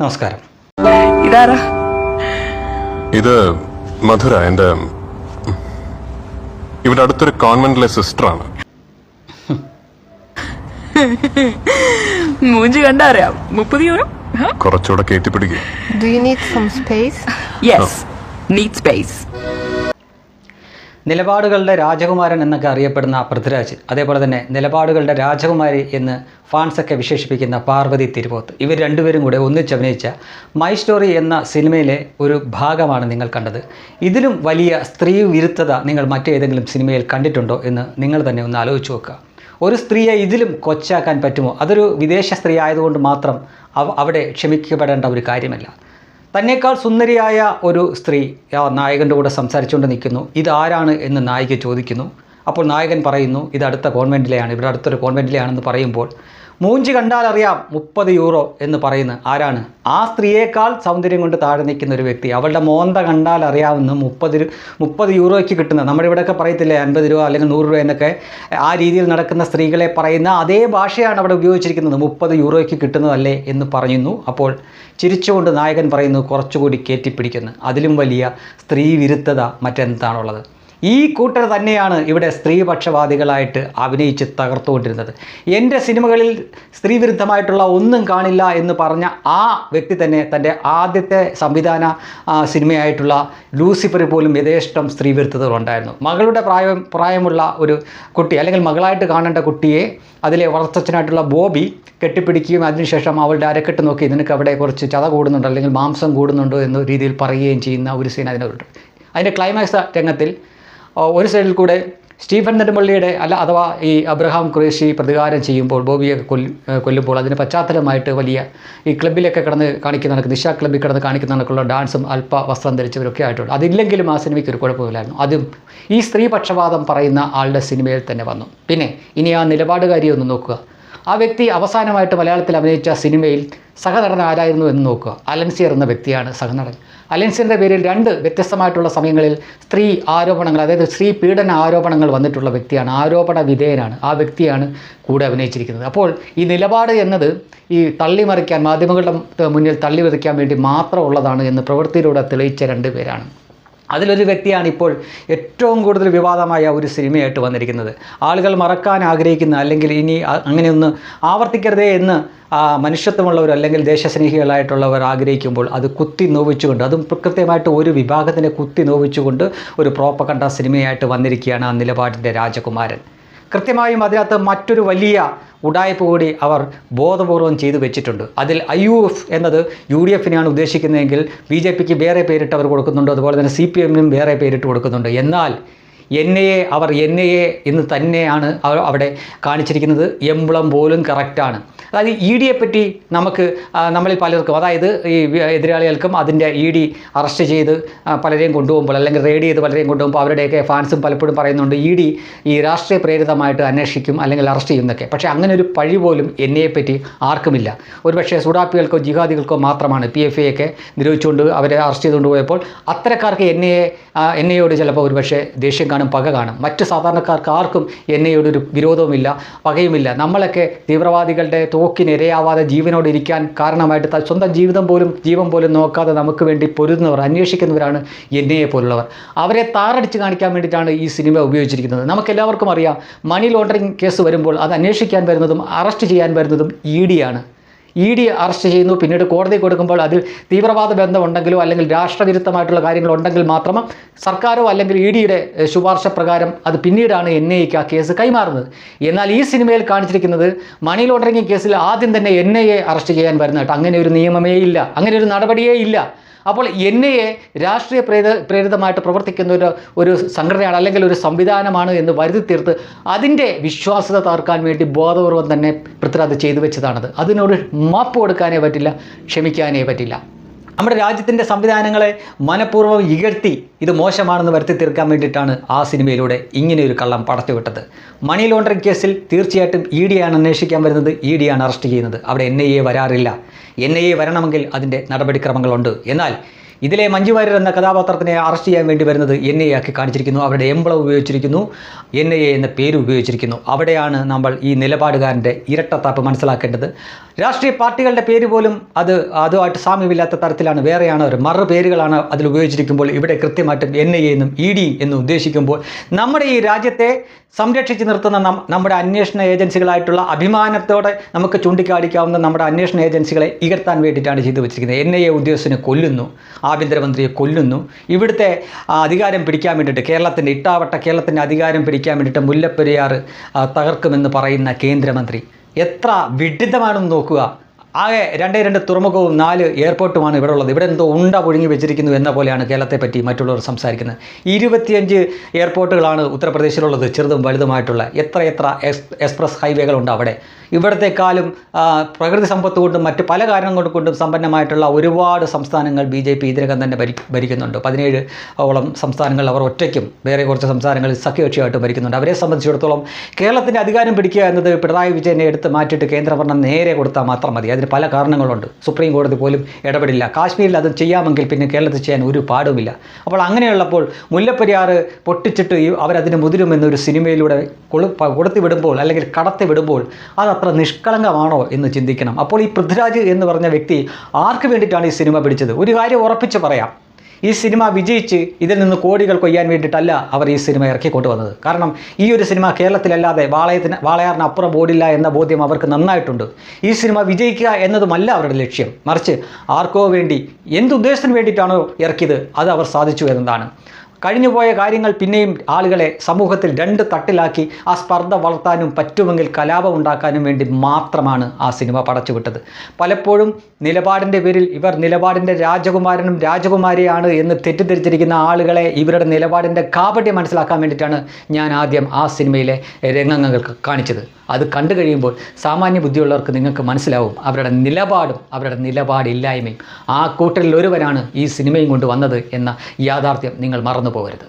നമസ്കാരം. ഇതാരാ? ഇത് മധുര, എന്റെ ഇവിടെ അടുത്തൊരു കോൺവെന്റിലെ സിസ്റ്ററാണ്. മൂഞ്ചി കണ്ടാ അറിയാം. 30 യൂറോ. കുറച്ചുകൂടെ കയറ്റിപ്പിടിക്കുക. Do you need some space? Yes, need space. നിലപാടുകളുടെ രാജകുമാരൻ എന്നൊക്കെ അറിയപ്പെടുന്ന പൃഥ്വിരാജ്, അതേപോലെ തന്നെ നിലപാടുകളുടെ രാജകുമാരി എന്ന് ഫാൻസൊക്കെ വിശേഷിപ്പിക്കുന്ന പാർവതി തിരുവോത്ത്, ഇവർ രണ്ടുപേരും കൂടെ ഒന്നിച്ചഭിനയിച്ച മൈ സ്റ്റോറി എന്ന സിനിമയിലെ ഒരു ഭാഗമാണ് നിങ്ങൾ കണ്ടത്. ഇതിലും വലിയ സ്ത്രീ വിരുദ്ധത നിങ്ങൾ മറ്റേതെങ്കിലും സിനിമയിൽ കണ്ടിട്ടുണ്ടോ എന്ന് നിങ്ങൾ തന്നെ ഒന്ന് ആലോചിച്ച് നോക്കുക. ഒരു സ്ത്രീയെ ഇതിലും കൊച്ചാക്കാൻ പറ്റുമോ? അതൊരു വിദേശ സ്ത്രീ ആയതുകൊണ്ട് മാത്രം അവിടെ ക്ഷമിക്കപ്പെടേണ്ട ഒരു കാര്യമല്ല. തന്നേക്കാൾ സുന്ദരിയായ ഒരു സ്ത്രീ നായകൻ്റെ കൂടെ സംസാരിച്ചുകൊണ്ട് നിൽക്കുന്നു. ഇതാരാണ് എന്ന് നായിക ചോദിക്കുന്നു. അപ്പോൾ നായകൻ പറയുന്നു, ഇത് അടുത്ത കോൺവെൻറ്റിലെയാണ്, ഇവിടെ അടുത്തൊരു കോൺവെൻറ്റിലെയാണെന്ന് പറയുമ്പോൾ മൂഞ്ചി കണ്ടാൽ അറിയാം 30 യൂറോ എന്ന് പറയുന്നത് ആരാണ്? ആ സ്ത്രീയേക്കാൾ സൗന്ദര്യം കൊണ്ട് താഴെ നിൽക്കുന്ന ഒരു വ്യക്തി. അവളുടെ മോന്ത കണ്ടാൽ അറിയാവുന്ന 30 യൂറോയ്ക്ക് കിട്ടുന്ന, നമ്മുടെ ഇവിടെയൊക്കെ പറയത്തില്ലേ 50 രൂപ അല്ലെങ്കിൽ 100 രൂപ എന്നൊക്കെ, ആ രീതിയിൽ നടക്കുന്ന സ്ത്രീകളെ പറയുന്ന അതേ ഭാഷയാണ് അവിടെ ഉപയോഗിച്ചിരിക്കുന്നത്. 30 യൂറോയ്ക്ക് കിട്ടുന്നതല്ലേ എന്ന് പറയുന്നു. അപ്പോൾ ചിരിച്ചുകൊണ്ട് നായകൻ പറയുന്നു, കുറച്ചുകൂടി കയറ്റിപ്പിടിക്കുന്നു. അതിലും വലിയ സ്ത്രീ വിരുദ്ധത മറ്റെന്താണുള്ളത്? ഈ കൂട്ടർ തന്നെയാണ് ഇവിടെ സ്ത്രീപക്ഷവാദികളായിട്ട് അഭിനയിച്ച് തകർത്തുകൊണ്ടിരുന്നത്. എൻ്റെ സിനിമകളിൽ സ്ത്രീവിരുദ്ധമായിട്ടുള്ള ഒന്നും കാണില്ല എന്ന് പറഞ്ഞ ആ വ്യക്തി തന്നെ തൻ്റെ ആദ്യത്തെ സംവിധാന സിനിമയായിട്ടുള്ള ലൂസിഫറിൽ പോലും യഥേഷ്ടം സ്ത്രീവിരുദ്ധതകളുണ്ടായിരുന്നു. മകളുടെ പ്രായമുള്ള ഒരു കുട്ടി, അല്ലെങ്കിൽ മകളായിട്ട് കാണേണ്ട കുട്ടിയെ അതിലെ വളർത്തച്ഛനായിട്ടുള്ള ബോബി കെട്ടിപ്പിടിക്കുകയും അതിനുശേഷം അവളുടെ അരക്കെട്ട് നോക്കി നിനക്ക് അവിടെ കുറച്ച് ചത കൂടുന്നുണ്ടോ അല്ലെങ്കിൽ മാംസം കൂടുന്നുണ്ടോ എന്ന രീതിയിൽ പറയുകയും ചെയ്യുന്ന ഒരു സീൻ അതിനുണ്ട്. അതിൻ്റെ ക്ലൈമാക്സ് രംഗത്തിൽ ഒരു സൈഡിൽ കൂടെ സ്റ്റീഫൻ നെടുമ്പള്ളിയുടെ അഥവാ ഈ അബ്രഹാം ഖുറേഷി പ്രതികാരം ചെയ്യുമ്പോൾ ബോബിയെ കൊല്ലുമ്പോൾ അതിന് പശ്ചാത്തലമായിട്ട് വലിയ ഈ ക്ലബ്ബിലൊക്കെ കാണിക്കുന്ന നിശ ക്ലബ്ബിൽ കാണിക്കുന്ന കണക്കുള്ള ഡാൻസും അല്പ വസ്ത്രം ധരിച്ചവരൊക്കെ ആയിട്ടുണ്ട്. അതില്ലെങ്കിലും ആ സിനിമയ്ക്ക് ഒരു കുഴപ്പമില്ലായിരുന്നു. അതും ഈ സ്ത്രീപക്ഷപാതം പറയുന്ന ആളുടെ സിനിമയിൽ തന്നെ വന്നു. പിന്നെ ഇനി ആ നിലപാടുകാരിയെ ഒന്ന് നോക്കുക. ആ വ്യക്തി അവസാനമായിട്ട് മലയാളത്തിൽ അഭിനയിച്ച സിനിമയിൽ സഹനടൻ ആരായിരുന്നു എന്ന് നോക്കുക. അലൻസിയർ എന്ന വ്യക്തിയാണ് സഹനടൻ. അലൻസിയറിൻ്റെ പേരിൽ 2 വ്യത്യസ്തമായിട്ടുള്ള സമയങ്ങളിൽ സ്ത്രീ ആരോപണങ്ങൾ, അതായത് സ്ത്രീ പീഡന ആരോപണങ്ങൾ വന്നിട്ടുള്ള വ്യക്തിയാണ്. ആരോപണ വിധേയനാണ്. ആ വ്യക്തിയാണ് കൂടെ അഭിനയിച്ചിരിക്കുന്നത്. അപ്പോൾ ഈ നിലപാട് എന്നത് ഈ തള്ളിമറിക്കാൻ, മാധ്യമങ്ങളുടെ മുന്നിൽ തള്ളിമറിക്കാൻ വേണ്ടി മാത്രമുള്ളതാണ് എന്ന് പ്രവൃത്തിയിലൂടെ തെളിയിച്ച 2 പേരാണ്. അതിലൊരു വ്യക്തിയാണ് ഇപ്പോൾ ഏറ്റവും കൂടുതൽ വിവാദമായ ഒരു സിനിമയായിട്ട് വന്നിരിക്കുന്നത്. ആളുകൾ മറക്കാൻ ആഗ്രഹിക്കുന്ന, അല്ലെങ്കിൽ ഇനി അങ്ങനെയൊന്ന് ആവർത്തിക്കരുതേ എന്ന് മനുഷ്യത്വമുള്ളവർ അല്ലെങ്കിൽ ദേശസ്നേഹികളായിട്ടുള്ളവർ ആഗ്രഹിക്കുമ്പോൾ അത് കുത്തി നോവിച്ചുകൊണ്ട്, അതും കൃത്യമായിട്ട് ഒരു വിഭാഗത്തിനെ കുത്തി നോവിച്ചുകൊണ്ട് ഒരു പ്രോപ്പഗണ്ട സിനിമയായിട്ട് വന്നിരിക്കുകയാണ് ആ നിലപാടിൻ്റെ രാജകുമാരൻ. കൃത്യമായും അതിനകത്ത് മറ്റൊരു വലിയ ഉഡായ്പ കൂടി അവർ ബോധപൂർവം ചെയ്തു വെച്ചിട്ടുണ്ട്. അതിൽ IUF എന്നത് UDFിനെയാണ് ഉദ്ദേശിക്കുന്നതെങ്കിൽ BJPക്ക് വേറെ പേരിട്ട് അവർ കൊടുക്കുന്നുണ്ട്. അതുപോലെ തന്നെ CPMനും വേറെ പേരിട്ട് കൊടുക്കുന്നുണ്ട്. എന്നാൽ NIA അവർ NIA എന്ന് തന്നെയാണ് അവിടെ കാണിച്ചിരിക്കുന്നത്. എംബ്ലം പോലും കറക്റ്റാണ്. അതായത് ED പറ്റി നമ്മളിൽ പലർക്കും, അതായത് ഈ എതിരാളികൾക്കും അതിൻ്റെ ED അറസ്റ്റ് ചെയ്ത് പലരെയും കൊണ്ടുപോകുമ്പോൾ, അല്ലെങ്കിൽ റെയ്ഡ് ചെയ്ത് പലരെയും കൊണ്ടുപോകുമ്പോൾ അവരുടെയൊക്കെ ഫാൻസും പലപ്പോഴും പറയുന്നുണ്ട് ED ഈ രാഷ്ട്രീയ പ്രേരിതമായിട്ട് അന്വേഷിക്കും അല്ലെങ്കിൽ അറസ്റ്റ് ചെയ്യുന്നൊക്കെ. പക്ഷേ അങ്ങനെ ഒരു പഴി പോലും NIA പറ്റി ആർക്കുമില്ല. ഒരുപക്ഷേ സുഡാപ്പികൾക്കോ ജിഹാദികൾക്കോ മാത്രമാണ്. PFI ഒക്കെ നിരോധിച്ചുകൊണ്ട് അവരെ അറസ്റ്റ് ചെയ്തുകൊണ്ട് പോയപ്പോൾ അത്തരക്കാർക്ക് NIAയോട് ചിലപ്പോൾ ഒരുപക്ഷേ ദേഷ്യം കാണും, പക കാണും. മറ്റ് സാധാരണക്കാർക്ക് ആർക്കും NIAയോടൊരു വിരോധവുമില്ല, പകയുമില്ല. നമ്മളൊക്കെ തീവ്രവാദികളുടെ തോക്കിനിരയാവാതെ ജീവനോട് ഇരിക്കാൻ കാരണമായിട്ട് സ്വന്തം ജീവൻ പോലും നോക്കാതെ നമുക്ക് വേണ്ടി പൊരുതുന്നവർ, അന്വേഷിക്കുന്നവരാണ് NIA പോലുള്ളവർ. അവരെ താറടിച്ച് കാണിക്കാൻ വേണ്ടിയിട്ടാണ് ഈ സിനിമ ഉപയോഗിച്ചിരിക്കുന്നത്. നമുക്കെല്ലാവർക്കും അറിയാം, മണി ലോണ്ടറിങ് കേസ് വരുമ്പോൾ അത് അന്വേഷിക്കാൻ വരുന്നതും അറസ്റ്റ് ചെയ്യാൻ വരുന്നതും ED ആണ്. ED അറസ്റ്റ് ചെയ്യുന്നു, പിന്നീട് കോടതി കൊടുക്കുമ്പോൾ അതിൽ തീവ്രവാദ ബന്ധമുണ്ടെങ്കിലോ അല്ലെങ്കിൽ രാഷ്ട്രവിരുദ്ധമായിട്ടുള്ള കാര്യങ്ങളുണ്ടെങ്കിൽ മാത്രം സർക്കാരോ അല്ലെങ്കിൽ EDയുടെ ശുപാർശ പ്രകാരം അത് പിന്നീടാണ് NIAക്ക് ആ കേസ് കൈമാറുന്നത്. എന്നാൽ ഈ സിനിമയിൽ കാണിച്ചിരിക്കുന്നത് മണി ലോണ്ടറിങ് കേസിൽ ആദ്യം തന്നെ NIA അറസ്റ്റ് ചെയ്യാൻ വരുന്നതായിട്ട്. അങ്ങനെ ഒരു നിയമമേ ഇല്ല, അങ്ങനെ ഒരു നടപടിയേ ഇല്ല. അപ്പോൾ NIA രാഷ്ട്രീയ പ്രേരിതമായിട്ട് പ്രവർത്തിക്കുന്ന ഒരു സംഘടനയാണ് അല്ലെങ്കിൽ ഒരു സംവിധാനമാണ് എന്ന് വരുത്തി തീർത്ത് അതിൻ്റെ വിശ്വാസ്യത താർക്കാൻ വേണ്ടി ബോധപൂർവം തന്നെ പൃഥ്വിരാജ് ചെയ്തു വെച്ചതാണത്. അതിനോട് മാപ്പ് കൊടുക്കാനേ പറ്റില്ല, ക്ഷമിക്കാനേ പറ്റില്ല. നമ്മുടെ രാജ്യത്തിൻ്റെ സംവിധാനങ്ങളെ മനഃപൂർവ്വം ഇകഴ്ത്തി ഇത് മോശമാണെന്ന് വരുത്തി തീർക്കാൻ വേണ്ടിയിട്ടാണ് ആ സിനിമയിലൂടെ ഇങ്ങനെയൊരു കള്ളം പടച്ചുവിട്ടത്. മണി ലോണ്ടറിങ് കേസിൽ തീർച്ചയായിട്ടും ED ആണ് അന്വേഷിക്കാൻ വരുന്നത്, ED ആണ് അറസ്റ്റ് ചെയ്യുന്നത്. അവിടെ NIA വരാറില്ല. NIA വരണമെങ്കിൽ അതിൻ്റെ നടപടിക്രമങ്ങളുണ്ട്. എന്നാൽ ഇതിലെ മഞ്ജു വാര്യർ എന്ന കഥാപാത്രത്തിനെ അറസ്റ്റ് ചെയ്യാൻ വേണ്ടി വരുന്നത് NIA ആക്കി കാണിച്ചിരിക്കുന്നു. അവരുടെ എംബ്ലം ഉപയോഗിച്ചിരിക്കുന്നു, NIA എന്ന പേര് ഉപയോഗിച്ചിരിക്കുന്നു. അവിടെയാണ് നമ്മൾ ഈ നിലപാടുകാരൻ്റെ ഇരട്ടത്താപ്പ് മനസ്സിലാക്കേണ്ടത്. രാഷ്ട്രീയ പാർട്ടികളുടെ പേര് പോലും അതുമായിട്ട് സാമ്യമില്ലാത്ത തരത്തിലാണ്, വേറെയാണ് അവർ മറു പേരുകളാണ് അതിൽ ഉപയോഗിച്ചിരിക്കുമ്പോൾ ഇവിടെ കൃത്യമായിട്ടും NIA എന്നും ED എന്നും ഉദ്ദേശിക്കുമ്പോൾ നമ്മുടെ ഈ രാജ്യത്തെ സംരക്ഷിച്ച് നിർത്തുന്ന നമ്മുടെ അന്വേഷണ ഏജൻസികളായിട്ടുള്ള അഭിമാനത്തോടെ നമുക്ക് ചൂണ്ടിക്കാണിക്കാവുന്ന നമ്മുടെ അന്വേഷണ ഏജൻസികളെ ഇകഴ്ത്താൻ വേണ്ടിയിട്ടാണ് ചെയ്തു വെച്ചിരിക്കുന്നത്. NIA ഉദ്യോഗസ്ഥനെ കൊല്ലുന്നു, ആഭ്യന്തരമന്ത്രിയെ കൊല്ലുന്നു, ഇവിടുത്തെ അധികാരം പിടിക്കാൻ വേണ്ടിയിട്ട് കേരളത്തിൻ്റെ അധികാരം പിടിക്കാൻ വേണ്ടിയിട്ട് മുല്ലപ്പെരിയാർ തകർക്കുമെന്ന് പറയുന്ന കേന്ദ്രമന്ത്രി എത്ര വിഡിതമാണെന്ന് നോക്കുക. ആകെ 2 തുറമുഖവും 4 എയർപോർട്ടുമാണ് ഇവിടെ ഉള്ളത്. ഇവിടെ എന്തോ ഉണ്ട പുഴുങ്ങി വെച്ചിരിക്കുന്നു എന്ന പോലെയാണ് കേരളത്തെ പറ്റി മറ്റുള്ളവർ സംസാരിക്കുന്നത്. 25 എയർപോർട്ടുകളാണ് ഉത്തർപ്രദേശിലുള്ളത്, ചെറുതും വലുതുമായിട്ടുള്ള. എത്ര എക്സ്പ്രസ് ഹൈവേകളുണ്ട് അവിടെ. ഇവിടത്തെക്കാളും പ്രകൃതി സമ്പത്ത് കൊണ്ടും മറ്റ് പല കാരണങ്ങൾ കൊണ്ടും സമ്പന്നമായിട്ടുള്ള ഒരുപാട് സംസ്ഥാനങ്ങൾ BJP ഇതിനകം തന്നെ ഭരിക്കുന്നുണ്ട്. 17ഓളം സംസ്ഥാനങ്ങൾ അവർ ഒറ്റയ്ക്കും വേറെ കുറച്ച് സംസ്ഥാനങ്ങളിൽ സഖ്യകക്ഷിയായിട്ട് ഭരിക്കുന്നുണ്ട്. അവരെ സംബന്ധിച്ചിടത്തോളം കേരളത്തിൻ്റെ അധികാരം പിടിക്കുക എന്നത് പിണറായി വിജയനെ എടുത്ത് മാറ്റിയിട്ട് കേന്ദ്രഭരണം നേരെ കൊടുത്താൽ മാത്രം മതി. അതിന് പല കാരണങ്ങളുണ്ട്. സുപ്രീം കോടതി പോലും ഇടപെടില്ല. കാശ്മീരിൽ അത് ചെയ്യാമെങ്കിൽ പിന്നെ കേരളത്തിൽ ചെയ്യാൻ ഒരു പാടുമില്ല. അപ്പോൾ അങ്ങനെയുള്ളപ്പോൾ മുല്ലപ്പെരിയാർ പൊട്ടിച്ചിട്ട് അവരതിന് മുതിരുമെന്നൊരു സിനിമയിലൂടെ കൊടുത്തുവിടുമ്പോൾ അല്ലെങ്കിൽ കടത്തിവിടുമ്പോൾ അത് അത്ര നിഷ്കളങ്കമാണോ എന്ന് ചിന്തിക്കണം. അപ്പോൾ ഈ പൃഥ്വിരാജ് എന്ന് പറഞ്ഞ വ്യക്തി ആർക്ക് വേണ്ടിയിട്ടാണ് ഈ സിനിമ പിടിച്ചത്? ഒരു കാര്യം ഉറപ്പിച്ച് പറയാം, ഈ സിനിമ വിജയിച്ച് ഇതിൽ നിന്ന് കോടികൾ കൊയ്യാൻ വേണ്ടിയിട്ടല്ല അവർ ഈ സിനിമ ഇറക്കിക്കൊണ്ടുവന്നത്. കാരണം ഈ ഒരു സിനിമ കേരളത്തിലല്ലാതെ വാളയാറിന് അപ്പുറം ഓടില്ല എന്ന ബോധ്യം അവർക്ക് നന്നായിട്ടുണ്ട്. ഈ സിനിമ വിജയിക്കുക എന്നതുമല്ല അവരുടെ ലക്ഷ്യം, മറിച്ച് ആർക്കോ വേണ്ടി എന്തുദ്ദേശത്തിന് വേണ്ടിയിട്ടാണോ ഇറക്കിയത് അത് അവർ സാധിച്ചു എന്നതാണ്. കഴിഞ്ഞുപോയ കാര്യങ്ങൾ പിന്നെയും ആളുകളെ സമൂഹത്തിൽ 2 തട്ടിലാക്കി ആ സ്പർദ്ധ വളർത്താനും പറ്റുമെങ്കിൽ കലാപം ഉണ്ടാക്കാനും വേണ്ടി മാത്രമാണ് ആ സിനിമ പടച്ചുവിട്ടത്. പലപ്പോഴും നിലപാടിൻ്റെ പേരിൽ ഇവർ നിലപാടിൻ്റെ രാജകുമാരനും രാജകുമാരിയാണ് എന്ന് തെറ്റിദ്ധരിച്ചിരിക്കുന്ന ആളുകളെ ഇവരുടെ നിലപാടിൻ്റെ കാപട്യം മനസ്സിലാക്കാൻ വേണ്ടിയിട്ടാണ് ഞാൻ ആദ്യം ആ സിനിമയിലെ രംഗങ്ങൾ കാണിച്ചത്. അത് കണ്ടു കഴിയുമ്പോൾ സാമാന്യ ബുദ്ധിയുള്ളവർക്ക് നിങ്ങൾക്ക് മനസ്സിലാവും അവരുടെ നിലപാടും അവരുടെ നിലപാടില്ലായ്മയും. ആ കൂട്ടരിൽ ഒരുവനാണ് ഈ സിനിമയും കൊണ്ട് വന്നത് എന്ന യാഥാർത്ഥ്യം നിങ്ങൾ മറന്നു പോകരുത്.